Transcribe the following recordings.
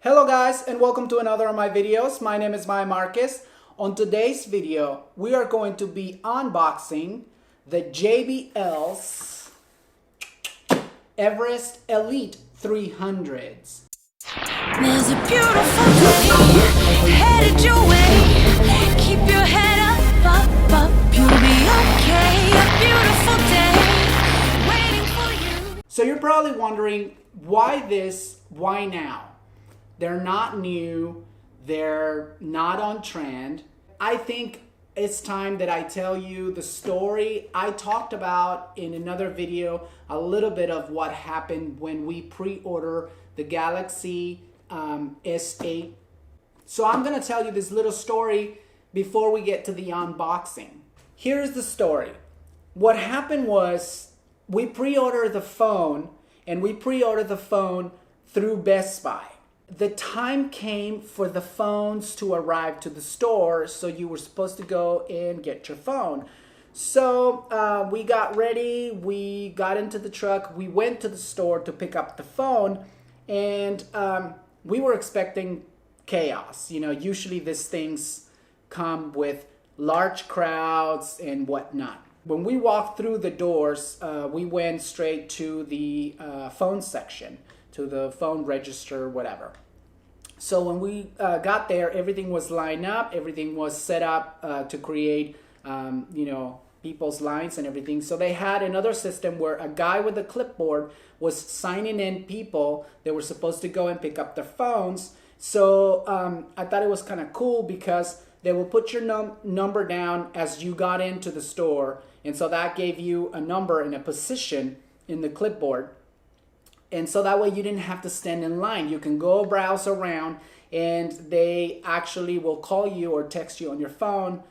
Hello guys, and welcome to another of my videos. My name is Marcus. On today's video, we are going to be unboxing the JBL's Everest Elite 300s. There's a beautiful day headed your way. Keep your head up, you'll be okay. A beautiful day waiting for you. So you're probably wondering, why this, why now? They're not new, they're not on trend. I think it's time that I tell you the story. I talked about in another video a little bit of what happened when we pre-order the Galaxy S8. So I'm gonna tell you this little story before we get to the unboxing. Here's the story. What happened was we pre-ordered the phone, and we pre-ordered the phone through Best Buy. The time came for the phones to arrive to the store, so you were supposed to go and get your phone. So we got ready, we got into the truck, we went to the store to pick up the phone, and we were expecting chaos. You know, usually these things come with large crowds and whatnot. When we walked through the doors, we went straight to the phone section, to the phone register, whatever. So when we got there, everything was lined up, everything was set up to create, people's lines and everything. So they had another system where a guy with a clipboard was signing in people that were supposed to go and pick up their phones. So I thought it was kind of cool because they will put your number down as you got into the store. And so that gave you a number and a position in the clipboard. And so that way you didn't have to stand in line. You can go browse around, and they actually will call you or text you on your phone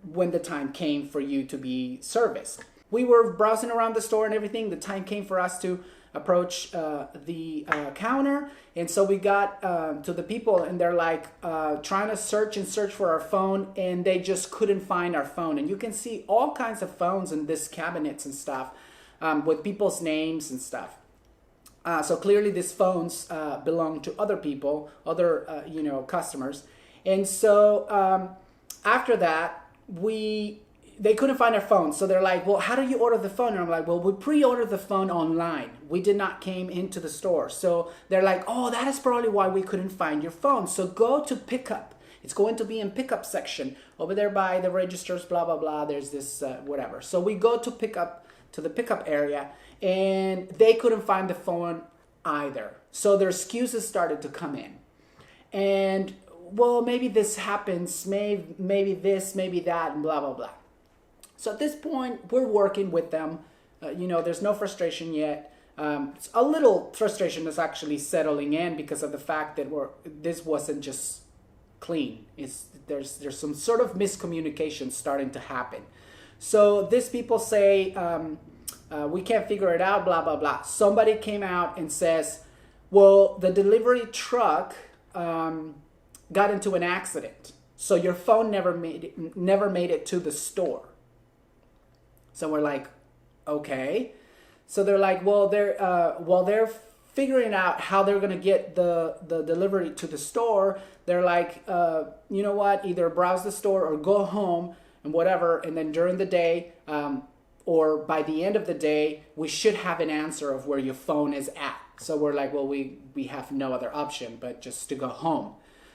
when the time came for you to be serviced. We were browsing around the store and everything. The time came for us to approach the counter. And so we got to the people, and they're like trying to search for our phone, and they just couldn't find our phone. And you can see all kinds of phones in this cabinets and stuff with people's names and stuff. So clearly these phones belong to other people, other customers. And so after that, they couldn't find our phone. So they're like, well, how do you order the phone? And I'm like, well, we pre-ordered the phone online. We did not came into the store. So they're like, oh, that is probably why we couldn't find your phone. So go to pickup. It's going to be in pickup section over there by the registers, blah, blah, blah. There's this whatever. So we go to the pickup area, and they couldn't find the phone either. So their excuses started to come in. And, well, maybe this happens, maybe this, maybe that, and blah, blah, blah. So at this point, we're working with them. There's no frustration yet. A little frustration is actually settling in because of the fact that this wasn't just clean. There's some sort of miscommunication starting to happen. So these people say, we can't figure it out, blah, blah, blah. Somebody came out and says, well, the delivery truck got into an accident, so your phone never made it to the store. So we're like, okay. So they're like, well, they're figuring out how they're going to get the delivery to the store. They're like, you know what, either browse the store or go home and whatever, and then during the day or by the end of the day, we should have an answer of where your phone is at. So we're like, well, we have no other option but just to go home.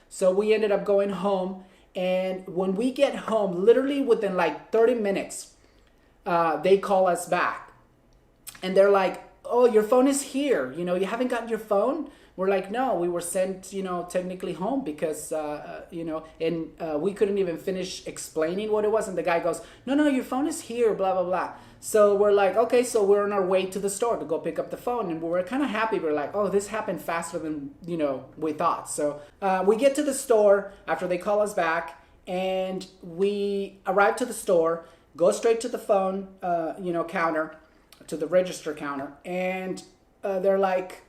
So we ended up going home, and when we get home, literally within like 30 minutes, they call us back, and they're like, oh, your phone is here. You haven't gotten your phone? We're like, no, we were sent, technically home because, and we couldn't even finish explaining what it was. And the guy goes, no, your phone is here, blah, blah, blah. So we're like, okay, so we're on our way to the store to go pick up the phone. And we were kind of happy. We're like, oh, this happened faster than, we thought. So we get to the store after they call us back, and we arrive to the store, go straight to the phone, counter, to the register counter. And they're like,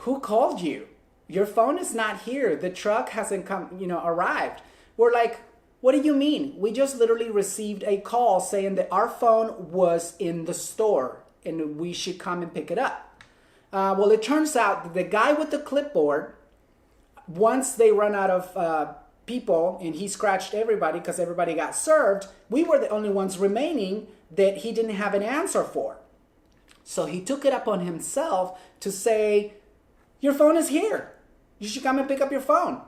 who called you? Your phone is not here. The truck hasn't arrived. We're like, what do you mean? We just literally received a call saying that our phone was in the store and we should come and pick it up. Well, it turns out that the guy with the clipboard, once they run out of people and he scratched everybody because everybody got served, we were the only ones remaining that he didn't have an answer for. So he took it upon himself to say, your phone is here. You should come and pick up your phone.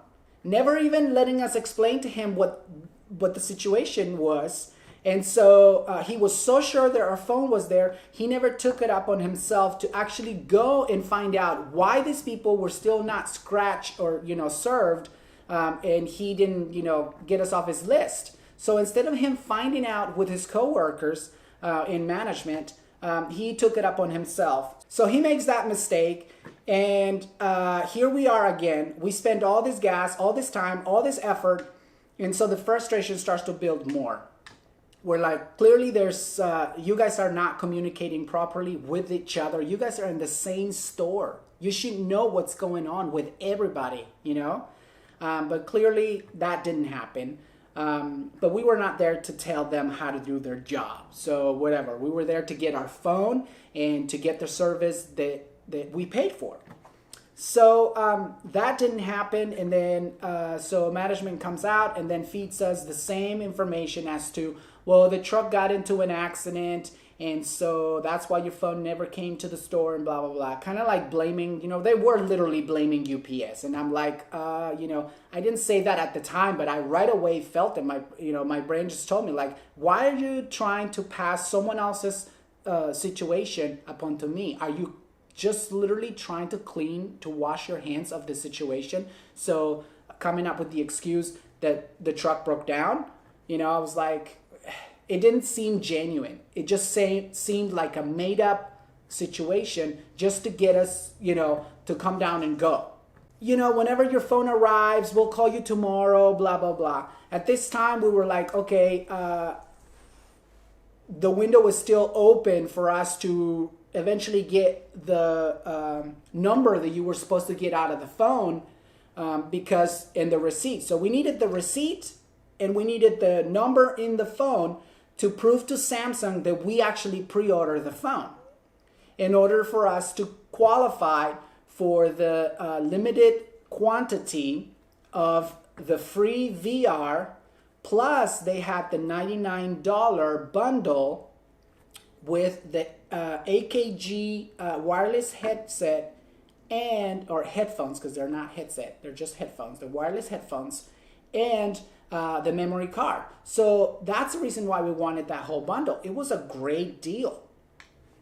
Never even letting us explain to him what the situation was. And so he was so sure that our phone was there, he never took it up on himself to actually go and find out why these people were still not scratched or, served. And he didn't, get us off his list. So instead of him finding out with his coworkers in management, he took it up on himself. So he makes that mistake. And here we are again. We spend all this gas, all this time, all this effort. And so the frustration starts to build more. We're like, clearly there's, you guys are not communicating properly with each other. You guys are in the same store. You should know what's going on with everybody, But clearly that didn't happen. But we were not there to tell them how to do their job. So whatever, we were there to get our phone and to get the service that we paid for. So that didn't happen. And then so management comes out and then feeds us the same information as to, well, the truck got into an accident, and so that's why your phone never came to the store and blah, blah, blah. Kind of like blaming, they were literally blaming UPS. And I'm like, I didn't say that at the time, but I right away felt it. My brain just told me, like, why are you trying to pass someone else's situation upon to me? Are you just literally trying to wash your hands of the situation? So coming up with the excuse that the truck broke down, I was like, it didn't seem genuine. It just seemed like a made up situation just to get us, to come down and go. Whenever your phone arrives, we'll call you tomorrow, blah, blah, blah. At this time, we were like, okay, the window was still open for us to eventually get the number that you were supposed to get out of the phone because in the receipt. So we needed the receipt and we needed the number in the phone to prove to Samsung that we actually pre-ordered the phone in order for us to qualify for the limited quantity of the free VR, plus they had the $99 bundle with the AKG wireless headset or headphones, because they're not headset, they're just headphones, the wireless headphones, and the memory card. So that's the reason why we wanted that whole bundle. It was a great deal.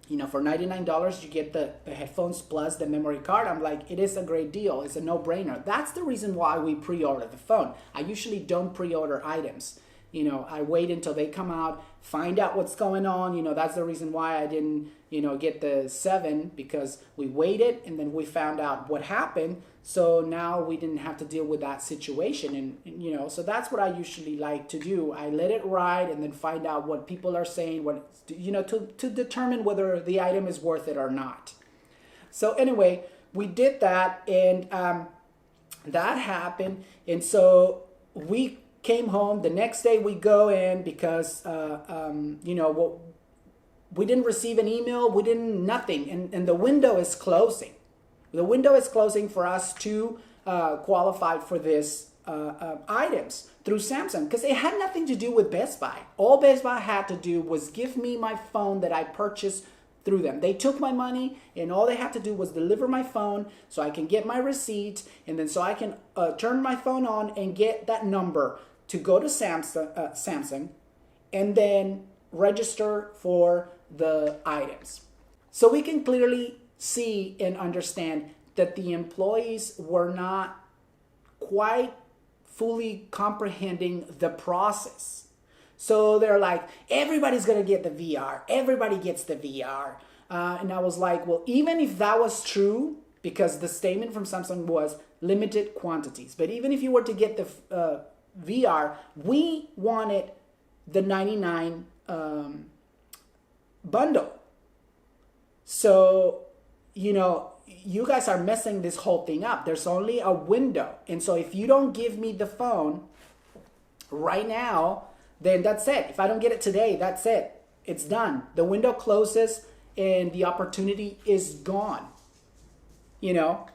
For $99, you get the headphones plus the memory card. I'm like, it is a great deal. It's a no-brainer. That's the reason why we pre-order the phone. I usually don't pre-order items. I wait until they come out, find out what's going on. That's the reason why I didn't, get the 7, because we waited and then we found out what happened. So now we didn't have to deal with that situation. And so that's what I usually like to do. I let it ride and then find out what people are saying, to determine whether the item is worth it or not. So anyway, we did that, and that happened. And so we came home. The next day we go in because, we didn't receive an email. We didn't, nothing. And the window is closing. The window is closing for us to qualify for this items through Samsung, because it had nothing to do with Best Buy. All Best Buy had to do was give me my phone that I purchased through them. They took my money, and all they had to do was deliver my phone so I can get my receipt, and then so I can turn my phone on and get that number to go to Samsung and then register for the items. So we can clearly see and understand that the employees were not quite fully comprehending the process. So they're like, everybody's going to get the VR. Everybody gets the VR. And I was like, well, even if that was true, because the statement from Samsung was limited quantities, but even if you were to get the VR, we wanted the 99 bundle. So, you guys are messing this whole thing up. There's only a window. And so if you don't give me the phone right now, then that's it. If I don't get it today, that's it. It's done. The window closes and the opportunity is gone. you know.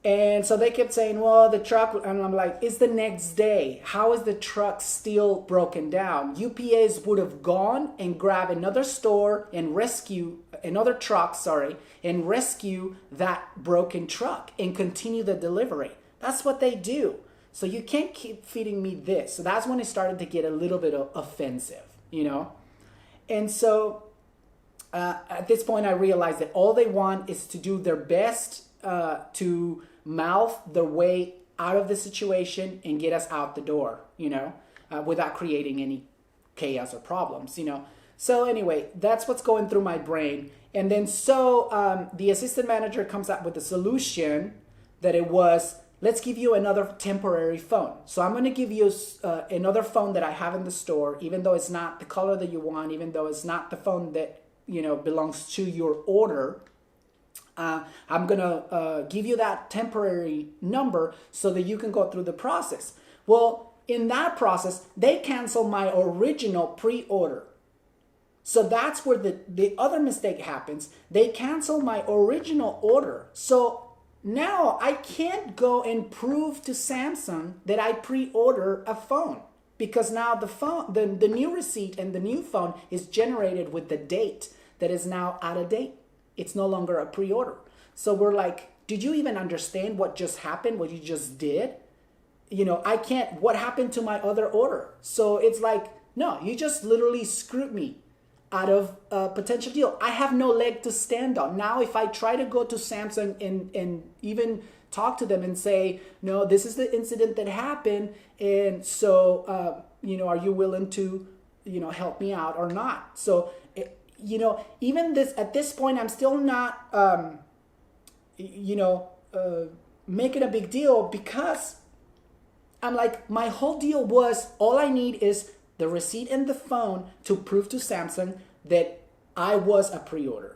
And so they kept saying, well, the truck, and I'm like, it's the next day. How is the truck still broken down? UPS would have gone and grabbed another store and another truck, and rescue that broken truck and continue the delivery. That's what they do. So you can't keep feeding me this. So that's when it started to get a little bit offensive, you know. And so at this point, I realized that all they want is to do their best to mouth their way out of the situation and get us out the door, you know, without creating any chaos or problems, you know. So anyway, that's what's going through my brain. And then so the assistant manager comes up with a solution that it was, let's give you another temporary phone. So I'm going to give you another phone that I have in the store, even though it's not the color that you want, even though it's not the phone that, you know, belongs to your order. I'm going to give you that temporary number so that you can go through the process. Well, in that process, they cancel my original pre-order. So that's where the other mistake happens. They cancel my original order. So now I can't go and prove to Samsung that I pre-order a phone, because now the new receipt and the new phone is generated with the date that is now out of date. It's no longer a pre-order. So we're like, did you even understand what just happened, what you just did? You know, what happened to my other order? So it's like, no, you just literally screwed me out of a potential deal. I have no leg to stand on. Now, if I try to go to Samsung and even talk to them and say, no, this is the incident that happened, and so, you know, are you willing to, you know, help me out or not? So, you know, even at this point, I'm still not, making a big deal, because I'm like, my whole deal was, all I need is the receipt and the phone to prove to Samsung that I was a pre-order.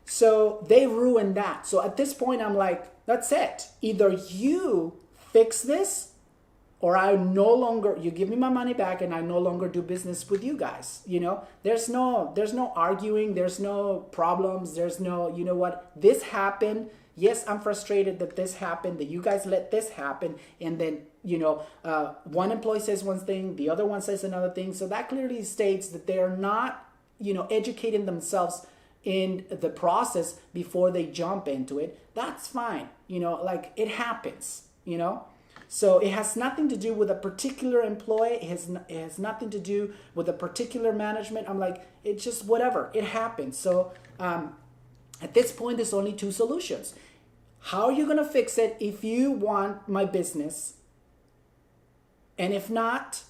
So they ruined that. So at this point, I'm like, that's it. Either you fix this, or you give me my money back and I no longer do business with you guys. You know, there's no arguing, there's no problems, there's no, you know what, this happened. Yes, I'm frustrated that this happened, that you guys let this happen. And then, you know, one employee says one thing, the other one says another thing. So that clearly states that they are not, you know, educating themselves in the process before they jump into it. That's fine. You know, like, it happens, you know. So it has nothing to do with a particular employee. It has nothing to do with a particular management. I'm like, it's just whatever. It happens. So at this point, there's only two solutions. How are you going to fix it if you want my business? And if not,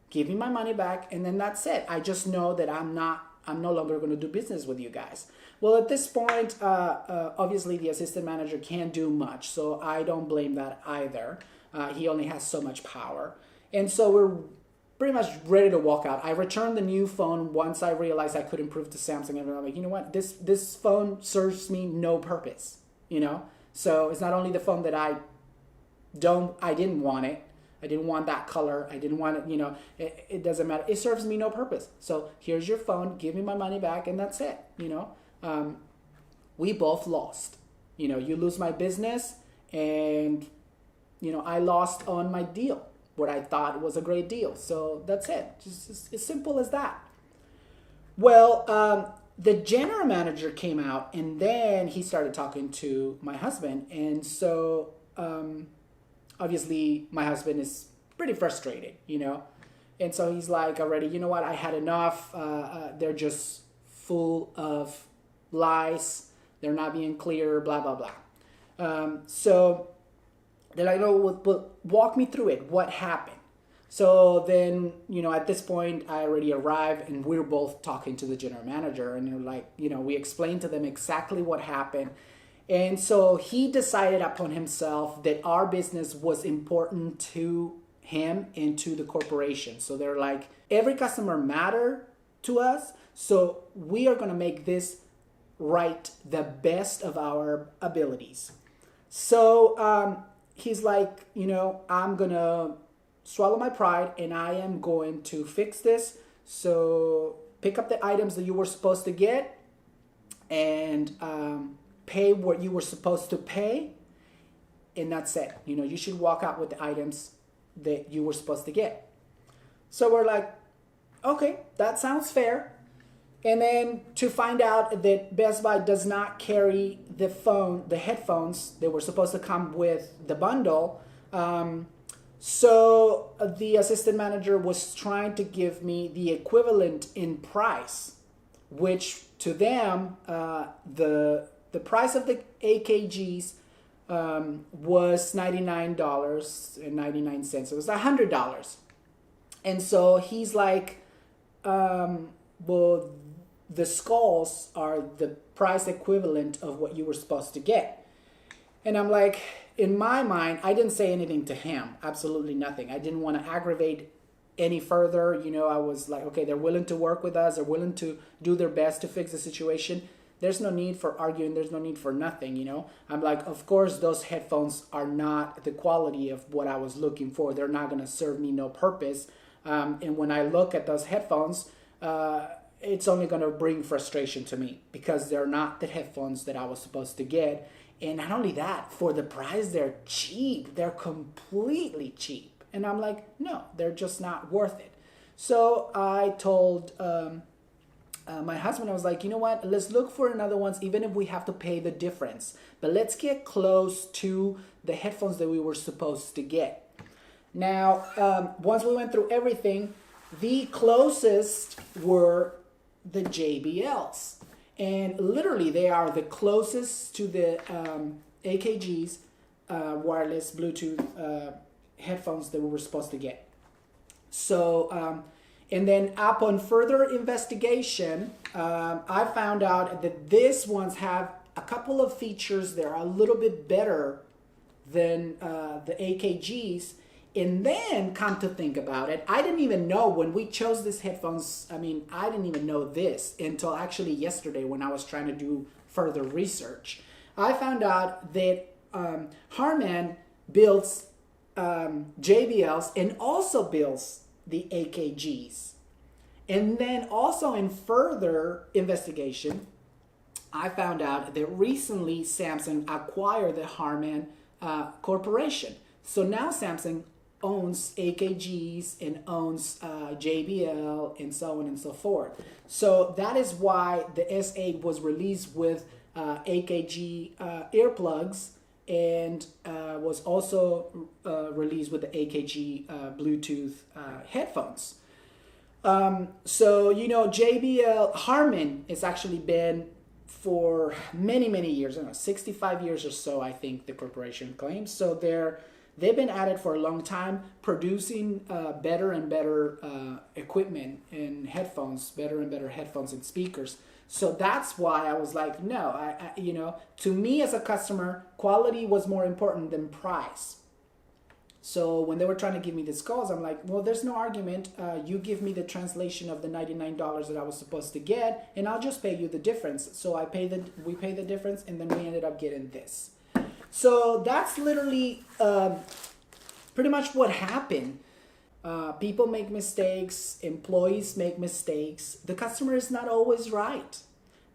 give me my money back, and then that's it. I just know that I'm no longer going to do business with you guys. Well, at this point, obviously the assistant manager can't do much, so I don't blame that either. He only has so much power. And so we're pretty much ready to walk out. I returned the new phone once I realized I couldn't prove to Samsung. And I'm like, you know what? This phone serves me no purpose, you know? So it's not only the phone that I didn't want it. I didn't want that color. I didn't want it, you know, it doesn't matter. It serves me no purpose. So here's your phone, give me my money back, and that's it, you know? We both lost. You know, you lose my business, and, you know, I lost on my deal, what I thought was a great deal. So that's it. Just as simple as that. Well, the general manager came out, and then he started talking to my husband. And so obviously my husband is pretty frustrated, you know. And so he's like, already, you know what, I had enough. They're just full of lies. They're not being clear, blah, blah, blah. So they're like, oh, well, walk me through it. What happened? So then, you know, at this point, I already arrived, and we're both talking to the general manager. And they're like, you know, we explained to them exactly what happened. And so he decided upon himself that our business was important to him and to the corporation. So they're like, every customer matter to us. So we are going to make this right the best of our abilities. So he's like, you know, I'm going to swallow my pride, and I am going to fix this. So pick up the items that you were supposed to get, and pay what you were supposed to pay, and that's it. You know, you should walk out with the items that you were supposed to get. So we're like, okay, that sounds fair. And then to find out that Best Buy does not carry the headphones that were supposed to come with the bundle. So the assistant manager was trying to give me the equivalent in price, which to them, the price of the AKGs was $99.99. It was $100. And so he's like, well, the skulls are the price equivalent of what you were supposed to get. And I'm like, in my mind, I didn't say anything to him. Absolutely nothing. I didn't want to aggravate any further. You know, I was like, okay, they're willing to work with us. They're willing to do their best to fix the situation. There's no need for arguing. There's no need for nothing, you know. I'm like, of course, those headphones are not the quality of what I was looking for. They're not going to serve me no purpose. And when I look at those headphones, it's only going to bring frustration to me because they're not the headphones that I was supposed to get. And not only that, for the price, they're cheap. They're completely cheap. And I'm like, no, they're just not worth it. So I told my husband, I was like, you know what? Let's look for another ones, even if we have to pay the difference. But let's get close to the headphones that we were supposed to get. Now, once we went through everything, the closest were the JBLs. And literally, they are the closest to the AKGs, wireless Bluetooth headphones that we were supposed to get. So, and then upon further investigation, I found out that these ones have a couple of features that are a little bit better than the AKGs. And then come to think about it, I didn't even know when we chose these headphones. I mean, I didn't even know this until actually yesterday when I was trying to do further research. I found out that Harman builds JBLs and also builds the AKGs. And then also in further investigation, I found out that recently Samsung acquired the Harman Corporation. So now Samsung owns AKGs and owns JBL and so on and so forth. So that is why the S8 was released with AKG earplugs and was also released with the AKG Bluetooth headphones. So, you know, JBL, Harman has actually been for many, many years, I don't know, 65 years or so, I think the corporation claims. So they've been at it for a long time, producing better and better equipment and headphones, better and better headphones and speakers. So that's why I was like, no, I you know, to me as a customer, quality was more important than price. So when they were trying to give me these calls, I'm like, well, there's no argument. You give me the translation of the $99 that I was supposed to get, and I'll just pay you the difference. So we pay the difference, and then we ended up getting this. So that's literally pretty much what happened. People make mistakes, employees make mistakes. The customer is not always right.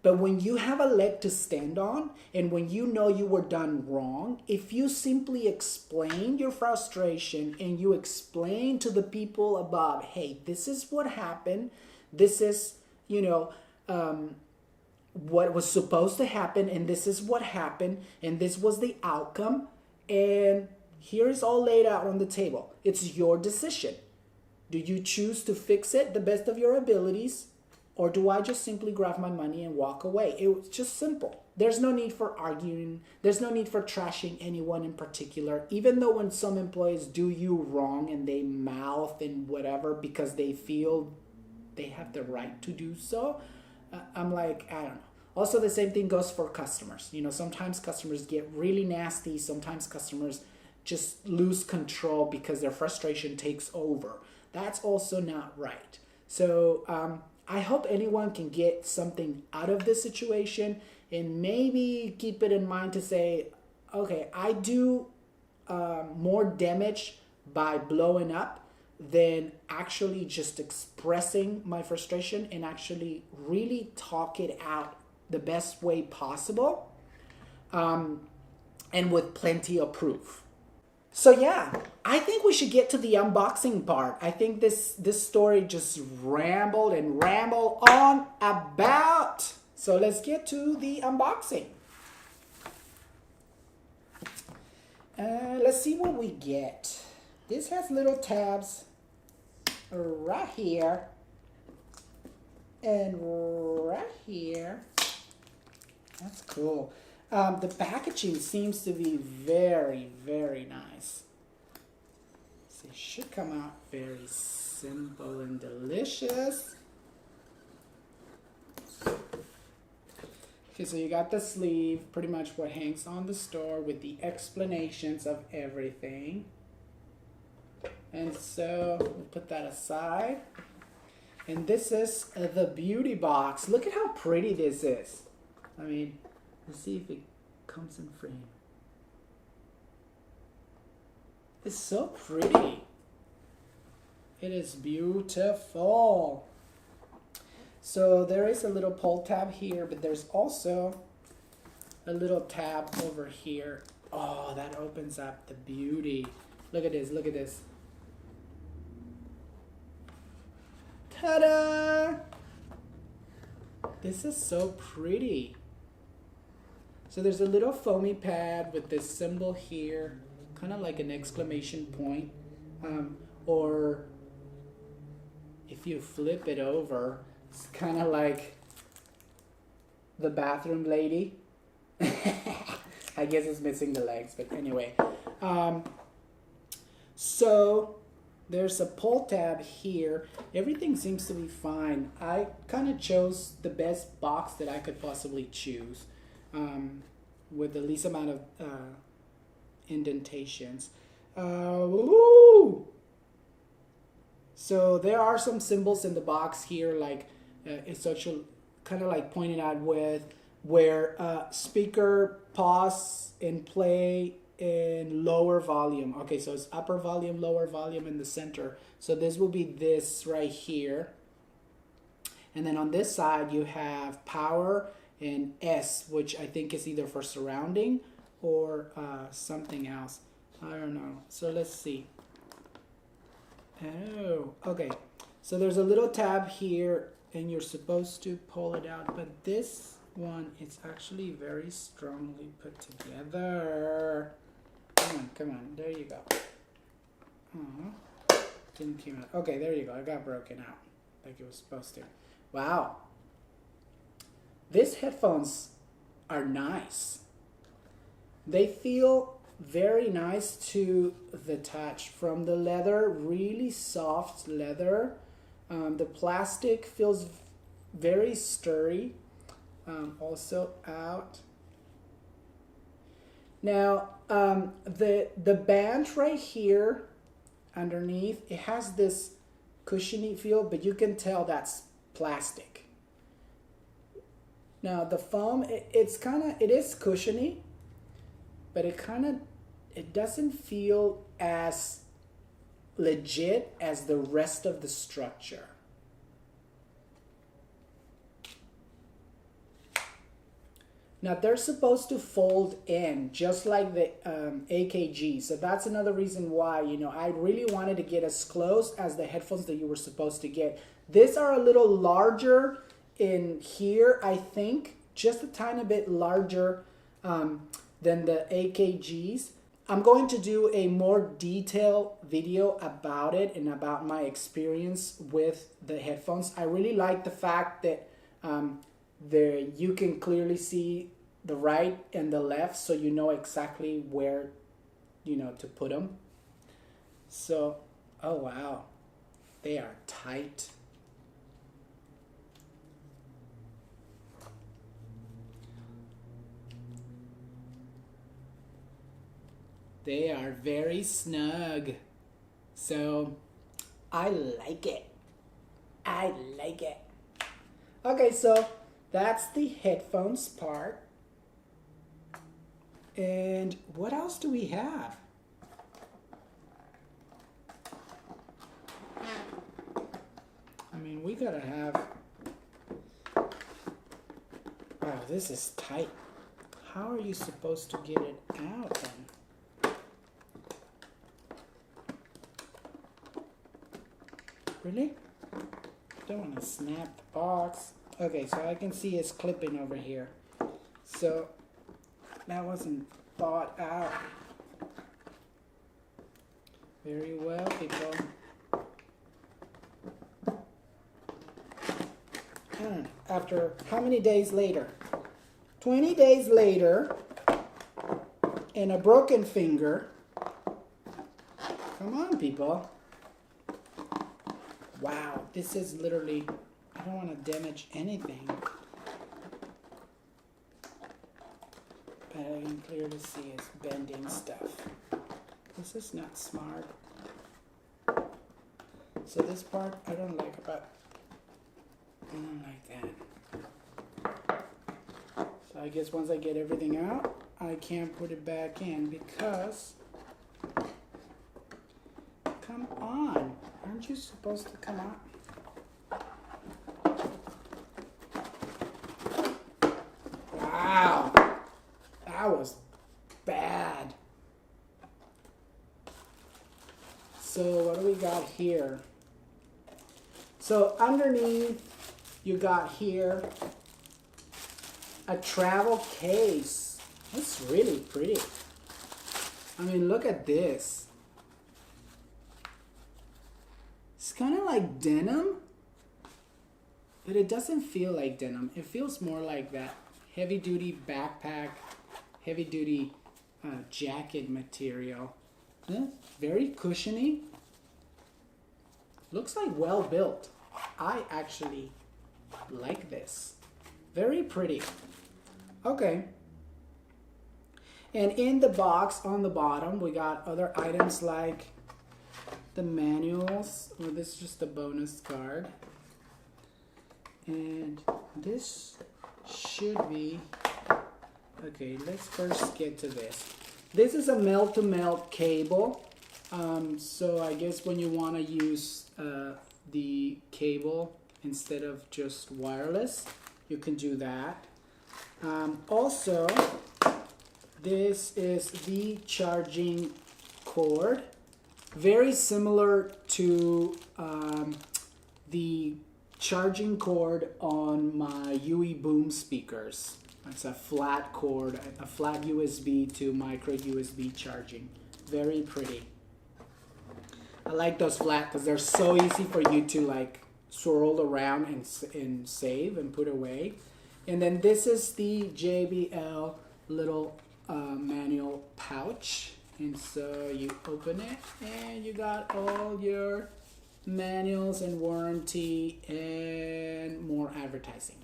But when you have a leg to stand on and when you know you were done wrong, if you simply explain your frustration and you explain to the people about, hey, this is what happened, this is, you know, what was supposed to happen, and this is what happened, and this was the outcome, and here is all laid out on the table. It's your decision. Do you choose to fix it the best of your abilities, or do I just simply grab my money and walk away? It was just simple. There's no need for arguing. There's no need for trashing anyone in particular, even though when some employees do you wrong and they mouth and whatever because they feel they have the right to do so, I'm like, I don't know. Also, the same thing goes for customers. You know, sometimes customers get really nasty. Sometimes customers just lose control because their frustration takes over. That's also not right. So I hope anyone can get something out of this situation and maybe keep it in mind to say, okay, I do more damage by blowing up than actually just expressing my frustration and actually really talk it out the best way possible. and with plenty of proof. So yeah, I think we should get to the unboxing part. I think this story just rambled and rambled on about. So let's get to the unboxing. Let's see what we get. This has little tabs right here and right here. That's cool. The packaging seems to be very, very nice. So it should come out very simple and delicious. Okay, so you got the sleeve, pretty much what hangs on the store with the explanations of everything. And so we'll put that aside. And this is the beauty box. Look at how pretty this is. I mean, let's see if it comes in frame. It's so pretty. It is beautiful. So there is a little pull tab here, but there's also a little tab over here. Oh, that opens up the beauty. Look at this, look at this. Ta-da! This is so pretty. So there's a little foamy pad with this symbol here, kind of like an exclamation point. Or if you flip it over, it's kind of like the bathroom lady. I guess it's missing the legs, but anyway. So there's a pull tab here. Everything seems to be fine. I kind of chose the best box that I could possibly choose, with the least amount of indentations. Woo! So there are some symbols in the box here, like it's social, kind of like pointed out with where speaker pause and play in lower volume. Okay, so it's upper volume, lower volume in the center. So this will be this right here. And then on this side you have power and S, which I think is either for surrounding or something else. I don't know. So let's see. Oh, okay. So there's a little tab here and you're supposed to pull it out, but this one is actually very strongly put together. Come on, there you go. Didn't come out. Okay, there you go. It got broken out like it was supposed to. Wow. These headphones are nice. They feel very nice to the touch. From the leather, really soft leather. The plastic feels very sturdy. Also out. Now, the band right here underneath, it has this cushiony feel, but you can tell that's plastic. Now the foam, it is cushiony, but it doesn't feel as legit as the rest of the structure. Now they're supposed to fold in just like the AKG. So that's another reason why, I really wanted to get as close as the headphones that you were supposed to get. These are a little larger in here, I think, just a tiny bit larger than the AKGs. I'm going to do a more detailed video about it and about my experience with the headphones. I really like the fact that you can clearly see the right and the left, so you know exactly where to put them. So, oh wow, they are tight. They are very snug. So I like it. I like it. Okay, so that's the headphones part. And what else do we have? I mean, we gotta have... Wow, this is tight. how are you supposed to get it out then? Really? Don't want to snap the box. Okay, so I can see it's clipping over here. So that wasn't thought out very well, people. And after how many days later? 20 days later, and a broken finger. Come on, people. Wow, this is literally, I don't want to damage anything. But I can clearly see it's bending stuff. This is not smart. So this part I don't like about, I don't like that. So I guess once I get everything out, I can't put it back in because, come on, aren't you supposed to come out? Wow, that was bad. So what do we got here? So underneath, you got here a travel case. It's really pretty. I mean, look at this. It's kind of like denim, but it doesn't feel like denim. It feels more like that heavy-duty backpack, heavy-duty jacket material. Yeah, very cushiony. Looks like well built. I actually like this. Very pretty. Okay. And in the box on the bottom, we got other items like the manuals. Well, this is just a bonus card. And this should be, okay, let's first get to this. This is a melt-to-melt cable. So I guess when you want to use the cable instead of just wireless, you can do that. Also, this is the charging cord. Very similar to the charging cord on my UE Boom speakers. It's a flat cord, a flat USB to micro USB charging. Very pretty. I like those flat because they're so easy for you to like swirl around and save and put away. And then this is the JBL little manual pouch. And so you open it and you got all your manuals and warranty and more advertising.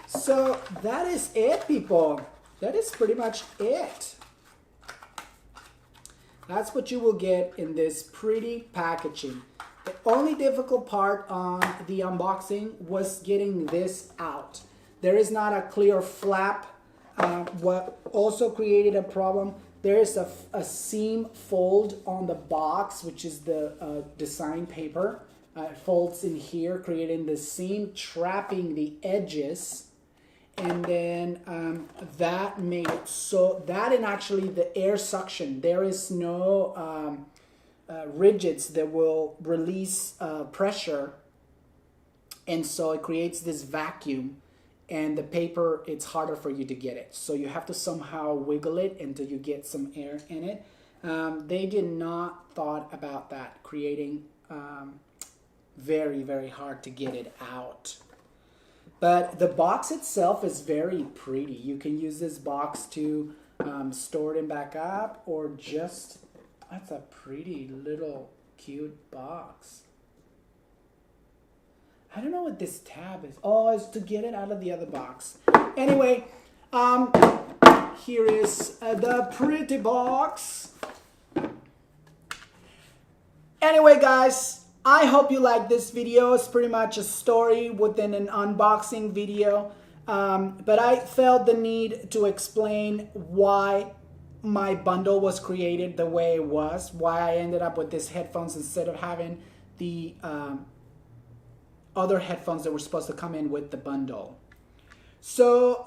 So that is it, people. That is pretty much it. That's what you will get in this pretty packaging. The only difficult part on the unboxing was getting this out. There is not a clear flap. What also created a problem, there is a seam fold on the box, which is the design paper. It folds in here, creating the seam, trapping the edges. And then that made it so that, and actually the air suction, there is no rigids that will release pressure, and so it creates this vacuum, and the paper, it's harder for you to get it, so you have to somehow wiggle it until you get some air in it. They did not thought about that, creating very, very hard to get it out. But the box itself is very pretty. You can use this box to store it and back up, or just, that's a pretty little cute box. I don't know what this tab is. Oh, it's to get it out of the other box. Anyway, here is the pretty box. Anyway, guys, I hope you like this video. It's pretty much a story within an unboxing video. But I felt the need to explain why my bundle was created the way it was, why I ended up with these headphones instead of having the other headphones that were supposed to come in with the bundle. So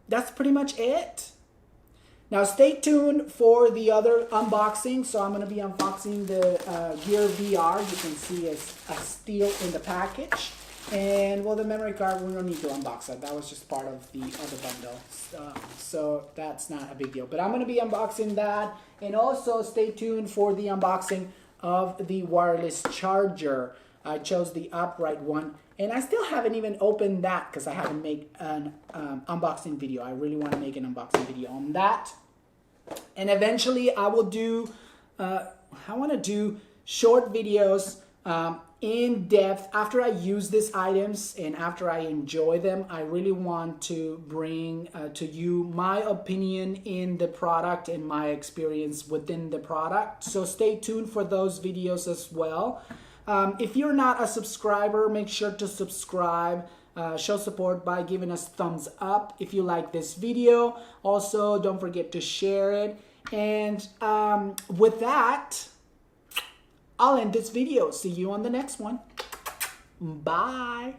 that's pretty much it. Now stay tuned for the other unboxing. So I'm going to be unboxing the Gear VR. You can see it's steel in the package. And well, the memory card, we don't need to unbox that. That was just part of the other bundle. So that's not a big deal. But I'm going to be unboxing that. And also stay tuned for the unboxing of the wireless charger. I chose the upright one. And I still haven't even opened that because I haven't made an unboxing video. I really want to make an unboxing video on that. And eventually I will do, I want to do short videos in depth after I use these items and after I enjoy them. I really want to bring to you my opinion in the product and my experience within the product. So stay tuned for those videos as well. If you're not a subscriber, make sure to subscribe. Show support by giving us thumbs up if you like this video. Also, don't forget to share it. And with that, I'll end this video. See you on the next one. Bye.